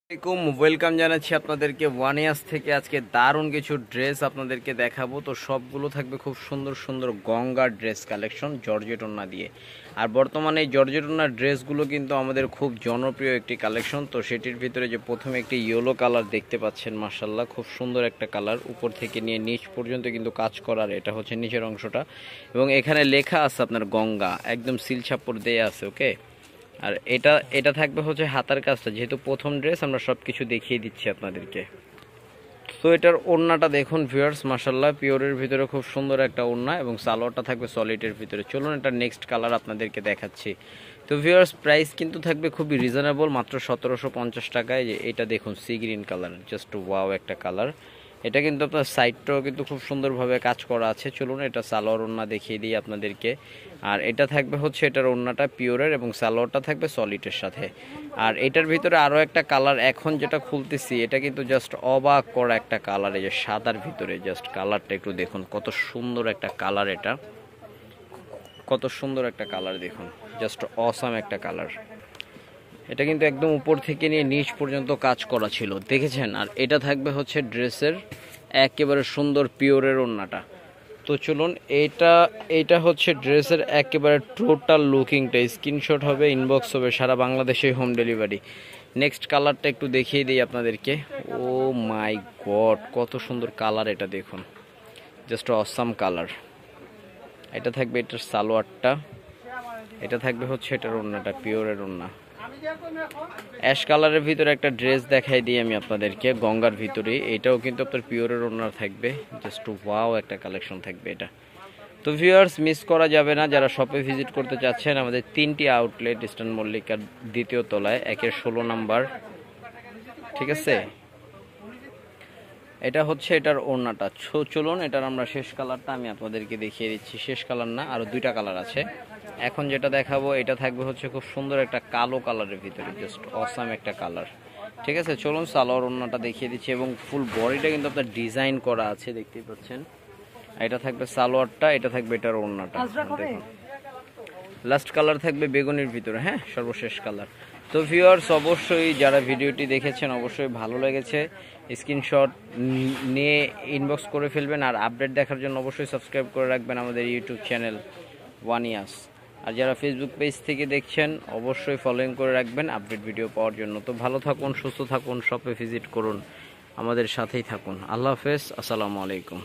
আসসালামাইকুম ওয়েলকাম জানাচ্ছি আপনাদেরকে ওয়ানিয়াস থেকে। আজকে দারুণ কিছু ড্রেস আপনাদেরকে দেখাবো। তো সবগুলো থাকবে খুব সুন্দর সুন্দর গঙ্গার ড্রেস কালেকশন জর্জেট ওড়না দিয়ে। আর বর্তমানে এই জর্জেট ওড়নার ড্রেসগুলো কিন্তু আমাদের খুব জনপ্রিয় একটি কালেকশন। তো সেটির ভিতরে যে প্রথমে একটি ইয়েলো কালার দেখতে পাচ্ছেন, মাশাআল্লাহ খুব সুন্দর একটা কালার, উপর থেকে নিয়ে নিচ পর্যন্ত কিন্তু কাজ করার। এটা হচ্ছে নিচের অংশটা এবং এখানে লেখা আছে আপনার গঙ্গা, একদম সিল ছাপ্পড় দেয়া আছে। ওকে, আর এটা এটা থাকবে হচ্ছে হাতার কাজটা, যেহেতু প্রথম ড্রেস আমরা সব কিছু দেখিয়ে দিচ্ছি আপনাদেরকে। তো এটার ওড়নাটা দেখুন ভিউয়ার্স, মাশাআল্লাহ পিওরের ভিতরে খুব সুন্দর একটা ওড়না এবং সালোয়ারটা থাকবে সলিডের ভিতরে। চলুন এটা নেক্সট কালার আপনাদেরকে দেখাচ্ছি। তো ভিউয়ার্স প্রাইস কিন্তু থাকবে খুবই রিজনেবল, মাত্র 1750 টাকায়। যে এটা দেখুন sea green colour, just wow একটা কালার। এটা কিন্তু আপনার সাইডটাও কিন্তু খুব সুন্দরভাবে কাজ করা আছে। চলুন এটা সালোয়ার ওড়না দেখিয়ে দিই আপনাদেরকে। আর এটা থাকবে হচ্ছে এটার ওড়নাটা পিওরের এবং সালোয়ারটা থাকবে সলিডের সাথে। আর এটার ভিতরে আরও একটা কালার এখন যেটা খুলতেছি, এটা কিন্তু জাস্ট অবাক করা একটা কালার। এই যে সাদার ভিতরে জাস্ট কালারটা একটু দেখুন, কত সুন্দর একটা কালার। এটা কত সুন্দর একটা কালার দেখুন, জাস্ট অসাম একটা কালার। এটা কিন্তু একদম উপর থেকে নিয়ে নিচ পর্যন্ত কাজ করা ছিল, দেখেছেন। আর এটা থাকবে হচ্ছে ড্রেসের একেবারে সুন্দর পিওরের ওড়নাটা। তো চলুন এটা হচ্ছে ড্রেসের একেবারে টোটাল লুকিংটা। স্ক্রিনশট হবে, ইনবক্স হবে, সারা বাংলাদেশে হোম ডেলিভারি। নেক্সট কালারটা একটু দেখিয়ে দিই আপনাদেরকে। ও মাই গড, কত সুন্দর কালার এটা দেখুন, জাস্ট অসাম কালার। এটা থাকবে এটার সালোয়ারটা, এটা থাকবে হচ্ছে এটার ওড়নাটা, পিওরের ওড়না। অ্যাশ কালারের ভিতরে একটা ড্রেস দেখাই দিই আমি আপনাদেরকে, গঙ্গার ভিতরে। এটাও কিন্তু আপনার পিওরের ওড়না থাকবে, জাস্ট ওয়াও একটা কালেকশন থাকবে এটা। তো ভিউয়ার্স মিস করা যাবে না, যারা শপে ভিজিট করতে চাচ্ছেন। আমাদের 3টি আউটলেট, ইস্টার্ন মল্লিকার 2য় তলায়, 16 নাম্বার, ঠিক আছে। এটা হচ্ছে এটার ওড়নাটা। চলুন এটার আমরা শেষ কালারটা আমি আপনাদেরকে দেখিয়ে দিচ্ছি। শেষ কালার না, আরও 2টা কালার আছে। এখন যেটা দেখাবো এটা থাকবে হচ্ছে খুব সুন্দর একটা কালো কালারের ভিতরে, জাস্ট অসাম একটা কালার, ঠিক আছে। চলুন সালোয়ার ওড়নাটা দেখিয়ে দিচ্ছি এবং ফুল বডিটা কিন্তু আপনার ডিজাইন করা আছে, দেখতেই পাচ্ছেন। এটা থাকবে সালোয়ারটা, এটা থাকবে এটার ওড়নাটা। লাস্ট কালার থাকবে বেগুনির ভিতরে, হ্যাঁ সর্বশেষ কালার। তো ভিউয়ার্স অবশ্যই যারা ভিডিওটি দেখেছেন অবশ্যই ভালো লেগেছে, স্ক্রিনশট নিয়ে ইনবক্স করে ফেলবেন। আর আপডেট দেখার জন্য অবশ্যই সাবস্ক্রাইব করে রাখবেন আমাদের ইউটিউব চ্যানেল ওয়ানিয়াস। আর যারা ফেসবুক পেজ থেকে দেখছেন অবশ্যই ফলোইং করে রাখবেন আপডেট ভিডিও পাওয়ার জন্য। তো ভালো থাকুন, সুস্থ থাকুন, শপে ভিজিট করুন, আমাদের সাথেই থাকুন। আল্লাহ হাফেজ, আসসালামু আলাইকুম।